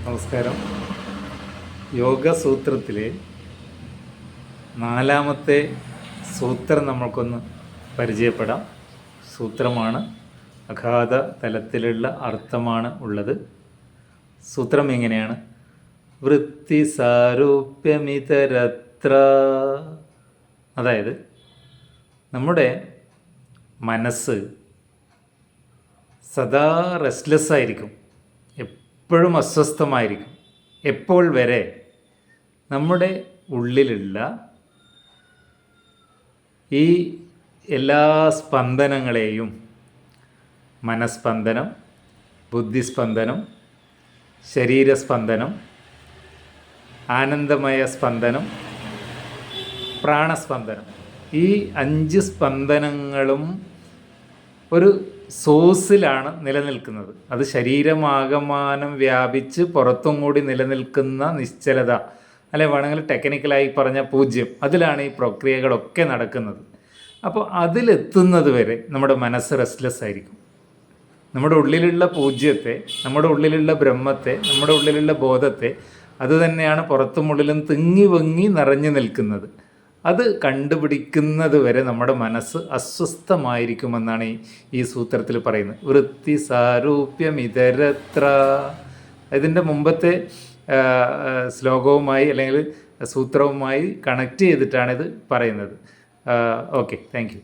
നമസ്കാരം. യോഗ സൂത്രത്തിലെ 4-ാമത്തെ സൂത്രം നമ്മൾക്കൊന്ന് പരിചയപ്പെടാം. സൂത്രമാണ്, അഗാധ തലത്തിലുള്ള അർത്ഥമാണ് ഉള്ളത്. സൂത്രം എങ്ങനെയാണ്? വൃത്തി സാരൂപ്യമിതരത്ര. അതായത് നമ്മുടെ മനസ്സ് സദാ റെസ്റ്റ്ലെസ് ആയിരിക്കും, എപ്പോഴും അസ്വസ്ഥമായിരിക്കും. എപ്പോൾ വരെ നമ്മുടെ ഉള്ളിലുള്ള ഈ എല്ലാ സ്പന്ദനങ്ങളെയും, മനസ്പന്ദനം, ബുദ്ധിസ്പന്ദനം, ശരീരസ്പന്ദനം, ആനന്ദമയ സ്പന്ദനം, പ്രാണസ്പന്ദനം, ഈ 5 സ്പന്ദനങ്ങളും ഒരു സോഴ്സിലാണ് നിലനിൽക്കുന്നത്. അത് ശരീരമാകമാനം വ്യാപിച്ച് പുറത്തും കൂടി നിലനിൽക്കുന്ന നിശ്ചലത, അല്ലെ വേണമെങ്കിൽ ടെക്നിക്കലായി പറഞ്ഞ 0, അതിലാണ് ഈ പ്രക്രിയകളൊക്കെ നടക്കുന്നത്. അപ്പോൾ അതിലെത്തുന്നത് വരെ നമ്മുടെ മനസ്സ് റെസ്റ്റ്ലെസ് ആയിരിക്കും. നമ്മുടെ ഉള്ളിലുള്ള 0-ത്തെ, നമ്മുടെ ഉള്ളിലുള്ള ബ്രഹ്മത്തെ, നമ്മുടെ ഉള്ളിലുള്ള ബോധത്തെ, അത് തന്നെയാണ് പുറത്തും ഉള്ളിലും തിങ്ങി വങ്ങി നിറഞ്ഞു നിൽക്കുന്നത്. അത് കണ്ടുപിടിക്കുന്നത് വരെ നമ്മുടെ മനസ്സ് അസ്വസ്ഥമായിരിക്കുമെന്നാണ് ഈ സൂത്രത്തിൽ പറയുന്നത്. വൃത്തി സാരൂപ്യമിതരത്ര. ഇതിൻ്റെ മുമ്പത്തെ ശ്ലോകവുമായി അല്ലെങ്കിൽ സൂത്രവുമായി കണക്ട് ചെയ്തിട്ടാണിത് പറയുന്നത്. Okay, thank you.